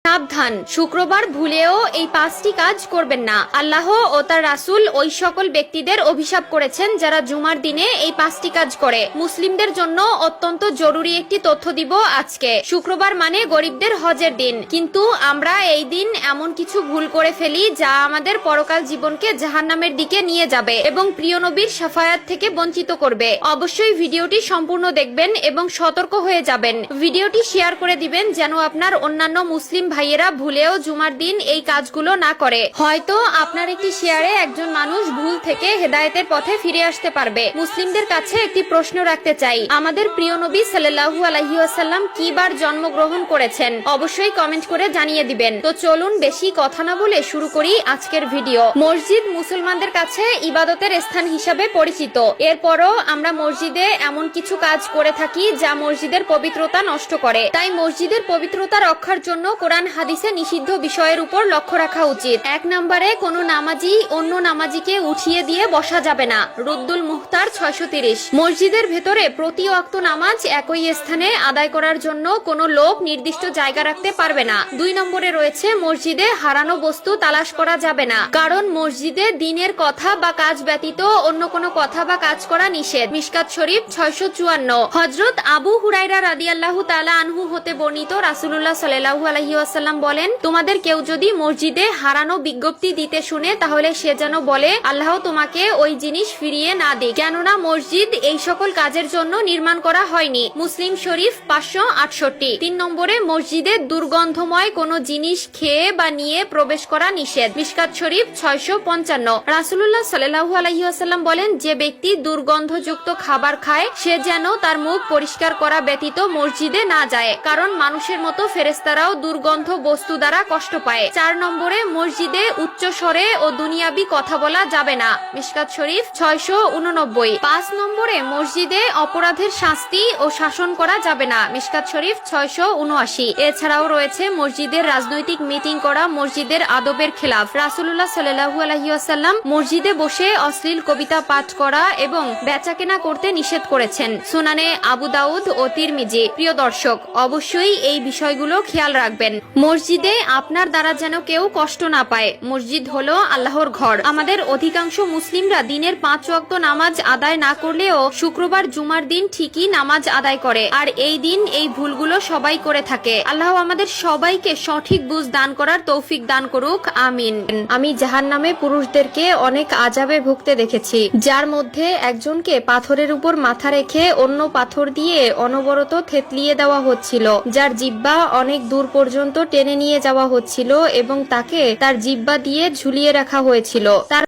সাবধান, শুক্রবার ভুলেও এই 5টি কাজ করবেন না। আল্লাহ ও তার রাসূল ওই সকল ব্যক্তিদের অভিশাপ করেছেন যারা জুমার দিনে এই 5টি কাজ করে। মুসলিমদের জন্য অত্যন্ত জরুরি একটি তথ্য দিব আজকে। শুক্রবার মানে গরিবদের হজের দিন, কিন্তু আমরা এই দিন এমন কিছু ভুল করে ফেলি যা আমাদের পরকাল জীবনকে জাহান্নামের দিকে নিয়ে যাবে এবং প্রিয় নবীর শাফায়াত থেকে বঞ্চিত করবে। অবশ্যই ভিডিওটি সম্পূর্ণ দেখবেন এবং সতর্ক হয়ে যাবেন। ভিডিওটি শেয়ার করে দিবেন যেন আপনার অন্যান্য মুসলিম ভাইয়েরা ভুলেও জুমার দিন এই কাজগুলো না করে। হয়তো আপনার একটি শেয়ারে একজন মানুষ ভুল থেকে হেদায়েতের পথে ফিরে আসতে পারবে। মুসলিমদের কাছে একটি প্রশ্ন রাখতে চাই, আমাদের প্রিয় নবী সাল্লাল্লাহু আলাইহি ওয়াসাল্লাম কি বার জন্মগ্রহণ করেছেন? অবশ্যই কমেন্ট করে জানিয়ে দিবেন। তো চলুন বেশি কথা না বলে শুরু করি আজকের ভিডিও। মসজিদ মুসলমানদের কাছে ইবাদতের স্থান হিসাবে পরিচিত। এরপরও আমরা মসজিদে এমন কিছু কাজ করে থাকি যা মসজিদের পবিত্রতা নষ্ট করে। তাই মসজিদের পবিত্রতা রক্ষার জন্য কোরআন হাদিসে নিষিদ্ধ বিষয়ের উপর লক্ষ্য রাখা উচিত। 1 নম্বরে কোনো নামাজি অন্য নামাজিকে উঠিয়ে দিয়ে বসা যাবে না। রুদ্দুল মুখতার 630। মসজিদের ভেতরে প্রতি ওয়াক্ত নামাজ একই স্থানে আদায় করার জন্য কোনো লোক নির্দিষ্ট জায়গা রাখতে পারবে না। 2 নম্বরে রয়েছে মসজিদে হারানো বস্তু তালাশ করা যাবে না, কারণ মসজিদে দ্বীনের কথা বা কাজ ব্যতীত অন্য কোনো কথা বা কাজ করা নিষেধ। মিশকাত শরীফ 654। হযরত আবু হুরায়রা রাদিয়াল্লাহু তাআলা আনহু হতে বর্ণিত, রাসূলুল্লাহ সাল্লাল্লাহু আলাইহি ওয়াসাল্লাম বলেন, তোমাদের কেউ যদি মসজিদে হারানো বিজ্ঞপ্তি দিতে শুনে তাহলে সে যেন বলে, আল্লাহ তোমাকে ওই জিনিস ফিরিয়ে না দিক, কেননা মসজিদ এই সকল কাজের জন্য নির্মাণ করা হয়নি। মুসলিম শরীফ 568। 3 নম্বরে মসজিদে দুর্গন্ধময় কোনো জিনিস খেয়ে বা নিয়ে প্রবেশ করা নিষেধ। মিশকাত শরীফ 655। রাসূলুল্লাহ সাল্লাল্লাহু আলাইহি ওয়াসাল্লাম বলেন, যে ব্যক্তি দুর্গন্ধযুক্ত খাবার খায় সে যেন তার মুখ পরিষ্কার করা ব্যতীত মসজিদে না যায়, কারণ মানুষের মতো ফেরেশতারাও দুর্গন্ধ বস্তু দ্বারা কষ্ট পায়। 4 নম্বরে মসজিদে উচ্চ স্বরে ও দুনিয়াবি কথা বলা যাবে না। মিশকাত শরীফ 689। 5 নম্বরে মসজিদে অপরাধের শাস্তি ও শাসন করা যাবে না। মিশকাত শরীফ 679। এছাড়াও রয়েছে মসজিদের রাজনৈতিক মিটিং করা মসজিদের আদবের খেলাফ। রাসূলুল্লাহ সাল্লাল্লাহু আলাইহি ওয়াসাল্লাম মসজিদে বসে অশ্লীল কবিতা পাঠ করা এবং বেচাকেনা করতে নিষেধ করেছেন। সুনানে আবু দাউদ ও তিরমিজি। প্রিয় দর্শক, অবশ্যই এই বিষয়গুলো খেয়াল রাখবেন। মসজিদে আপনার দ্বারা যেন কেউ কষ্ট না পায়। মসজিদ হলো আল্লাহর ঘর। আমাদের অধিকাংশ মুসলিমরা দিনের 5 ওয়াক্ত নামাজ আদায় না করলেও শুক্রবার জুমার দিন ঠিকই নামাজ আদায় করে, আর এই দিন এই ভুলগুলো সবাই করে থাকে। আল্লাহ আমাদের সবাইকে সঠিক বুঝ দান করার তৌফিক দান করুক, আমিন। আমি জাহান্নামে পুরুষদেরকে অনেক আযাবে ভুগতে দেখেছি, যার মধ্যে একজনকে পাথরের উপর মাথা রেখে অন্য পাথর দিয়ে অনবরত থেতলিয়ে দেওয়া হচ্ছিল, যার জিহ্বা অনেক দূর পর্যন্ত টেনে নিয়ে যাওয়া হচ্ছিল এবং তাকে তার জিহ্বা দিয়ে ঝুলিয়ে রাখা হয়েছিল। তার